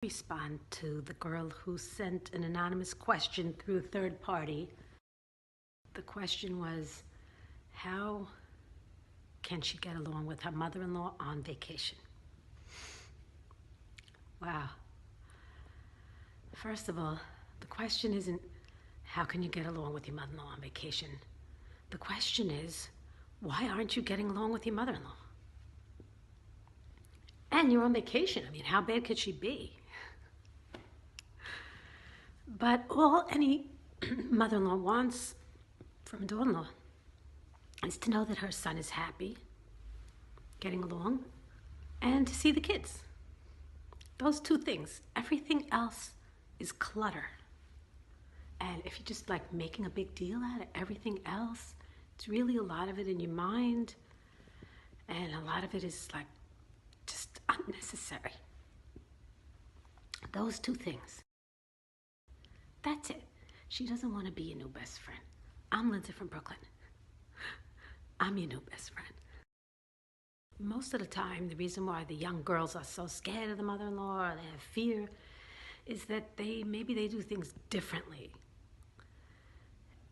Respond to the girl who sent an anonymous question through a third party. The question was, how can she get along with her mother-in-law on vacation? Wow. First of all, the question isn't, how can you get along with your mother-in-law on vacation? The question is, why aren't you getting along with your mother-in-law? And you're on vacation. I mean, how bad could she be? But all any mother-in-law wants from a daughter-in-law is to know that her son is happy, getting along, and to see the kids. Those two things. Everything else is clutter. And if you're just like making a big deal out of everything else, it's really a lot of it in your mind, and a lot of it is like just unnecessary. Those two things. That's it. She doesn't want to be your new best friend. I'm Lindsay from Brooklyn. I'm your new best friend. Most of the time, the reason why the young girls are so scared of the mother-in-law or they have fear is that maybe they do things differently,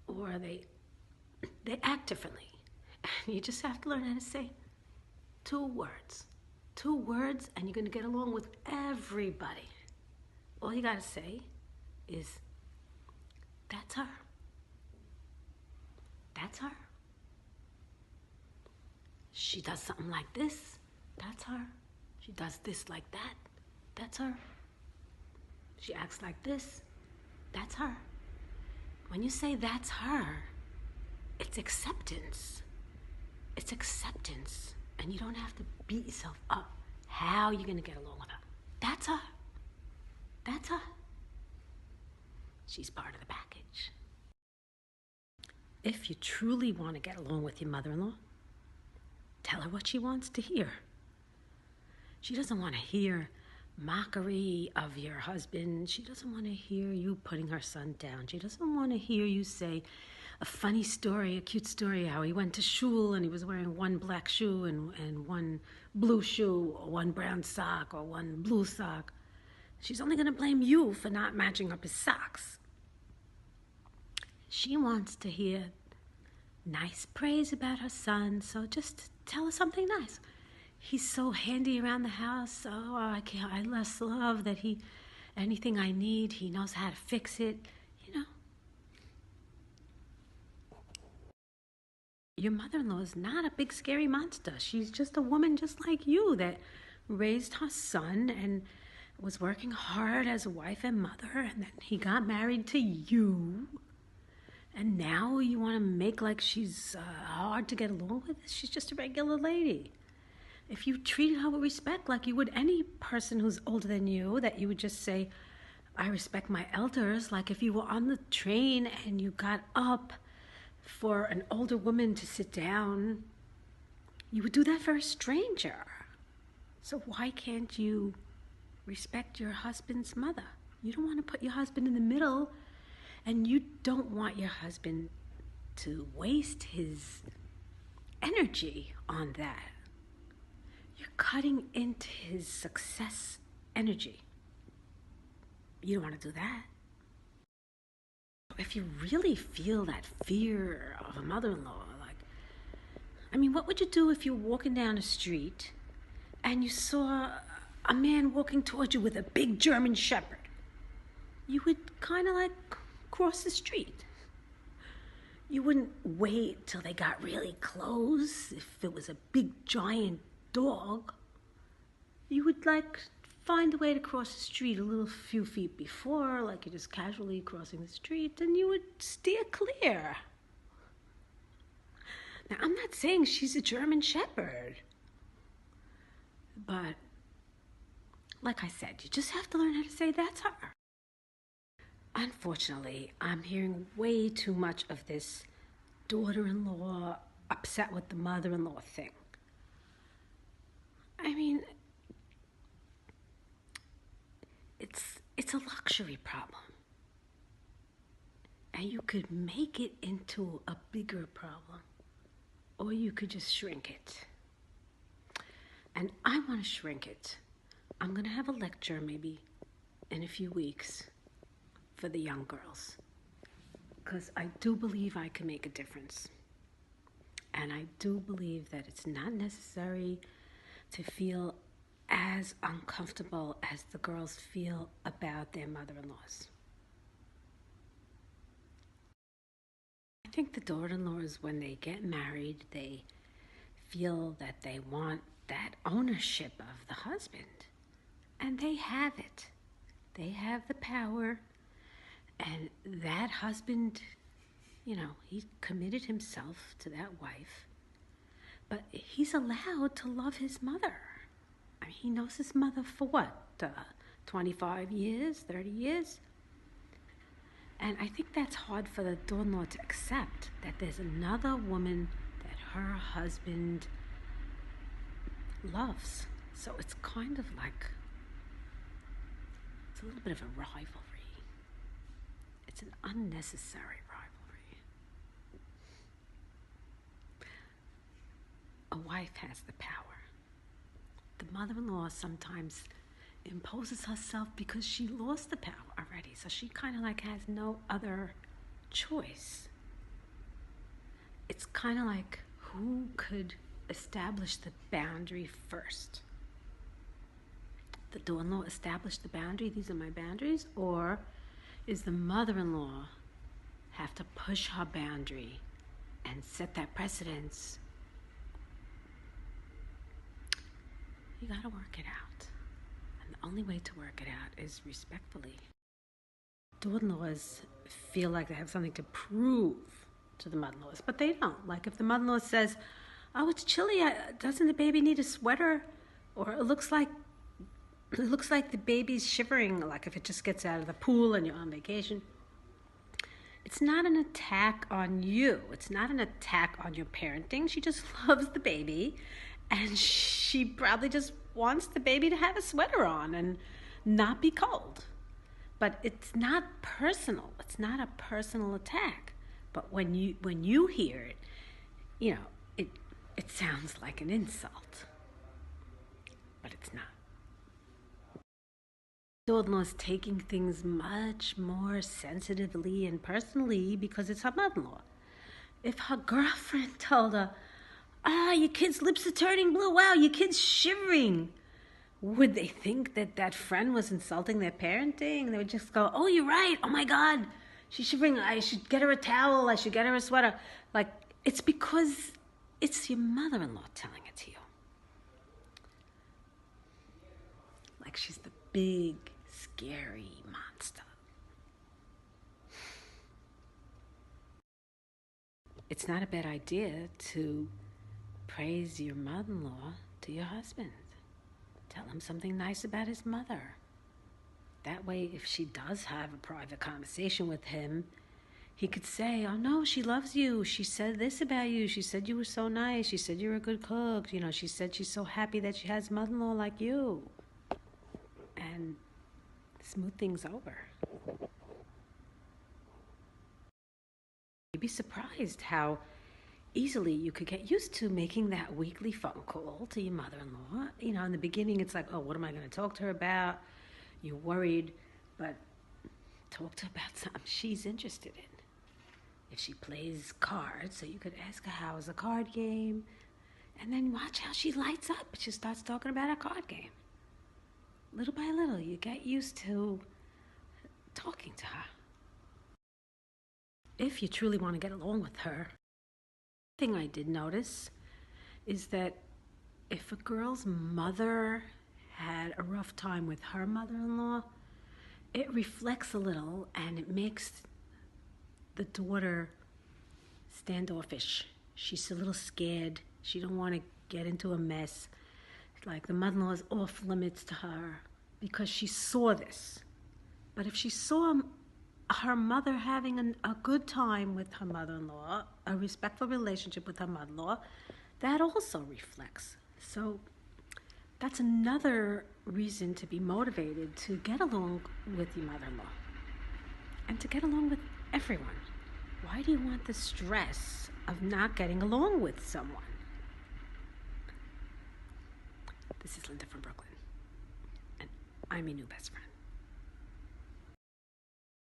or they act differently. And you just have to learn how to say two words, and you're going to get along with everybody. All you got to say is, that's her. That's her. She does something like this. That's her. She does this like that. That's her. She acts like this. That's her. When you say that's her, it's acceptance. It's acceptance. And you don't have to beat yourself up. How are you going to get along with her? That's her. That's her. She's part of the package. If you truly want to get along with your mother-in-law, tell her what she wants to hear. She doesn't want to hear mockery of your husband. She doesn't want to hear you putting her son down. She doesn't want to hear you say a funny story, a cute story, how he went to shul and he was wearing one black shoe and one blue shoe, or one brown sock or one blue sock. She's only going to blame you for not matching up his socks. She wants to hear nice praise about her son, so just tell her something nice. He's so handy around the house. Oh, I just love that anything I need, he knows how to fix it, you know. Your mother-in-law is not a big scary monster. She's just a woman just like you that raised her son and was working hard as a wife and mother, and then he got married to you. And now you want to make like she's hard to get along with? She's just a regular lady. If you treated her with respect like you would any person who's older than you, that you would just say, I respect my elders, like if you were on the train and you got up for an older woman to sit down, you would do that for a stranger. So why can't you respect your husband's mother? You don't want to put your husband in the middle, and you don't want your husband to waste his energy on that. You're cutting into his success energy. You don't want to do that. If you really feel that fear of a mother-in-law, what would you do if you were walking down the street and you saw a man walking towards you with a big German Shepherd? You would kind of like cross the street. You wouldn't wait till they got really close. If it was a big giant dog, you would find a way to cross the street a few feet before, like you're just casually crossing the street, and you would steer clear. Now, I'm not saying she's a German Shepherd, but like I said, you just have to learn how to say that's her. Unfortunately, I'm hearing way too much of this daughter-in-law upset with the mother-in-law thing. It's a luxury problem. And you could make it into a bigger problem, or you could just shrink it. And I want to shrink it. I'm going to have a lecture maybe in a few weeks for the young girls, because I do believe I can make a difference. And I do believe that it's not necessary to feel as uncomfortable as the girls feel about their mother-in-laws. I think the daughter-in-laws, when they get married, they feel that they want that ownership of the husband. And they have it. They have the power. And that husband, he committed himself to that wife. But he's allowed to love his mother. I mean, he knows his mother for what? 25 years, 30 years? And I think that's hard for the daughter-in-law to accept, that there's another woman that her husband loves. So it's kind of like, it's a little bit of a rivalry. It's an unnecessary rivalry. A wife has the power. The mother-in-law sometimes imposes herself because she lost the power already. So she kind of like has no other choice. It's kind of like, who could establish the boundary first? The daughter-in-law established the boundary, these are my boundaries, or is the mother-in-law have to push her boundary and set that precedence? You gotta work it out. And the only way to work it out is respectfully. Daughter-in-laws feel like they have something to prove to the mother-in-laws, but they don't. Like if the mother-in-law says, oh, it's chilly, doesn't the baby need a sweater? Or it looks like the baby's shivering, like if it just gets out of the pool and you're on vacation. It's not an attack on you. It's not an attack on your parenting. She just loves the baby, and she probably just wants the baby to have a sweater on and not be cold. But it's not personal. It's not a personal attack. But when you hear it, it sounds like an insult. But it's not. Daughter-in-law is taking things much more sensitively and personally because it's her mother-in-law. If her girlfriend told her, your kid's lips are turning blue, wow, your kid's shivering, would they think that that friend was insulting their parenting? They would just go, oh, you're right, oh my God, she's shivering, I should get her a towel, I should get her a sweater. Like, it's because it's your mother-in-law telling it to you. Like she's the big, scary monster. It's not a bad idea to praise your mother-in-law to your husband. Tell him something nice about his mother. That way, if she does have a private conversation with him, he could say, oh no, she loves you. She said this about you. She said you were so nice. She said you were a good cook. She said she's so happy that she has a mother-in-law like you. And smooth things over. You'd be surprised how easily you could get used to making that weekly phone call to your mother-in-law. In the beginning, it's like, oh, what am I going to talk to her about? You're worried, but talk to her about something she's interested in. If she plays cards, so you could ask her, how's the card game? And then watch how she lights up. She starts talking about a card game. Little by little, you get used to talking to her. If you truly want to get along with her, the thing I did notice is that if a girl's mother had a rough time with her mother-in-law, it reflects a little and it makes the daughter standoffish. She's a little scared. She don't want to get into a mess. Like the mother-in-law is off limits to her because she saw this. But if she saw her mother having a good time with her mother-in-law, a respectful relationship with her mother-in-law, that also reflects. So that's another reason to be motivated to get along with your mother-in-law and to get along with everyone. Why do you want the stress of not getting along with someone? This is Linda from Brooklyn, and I'm your new best friend.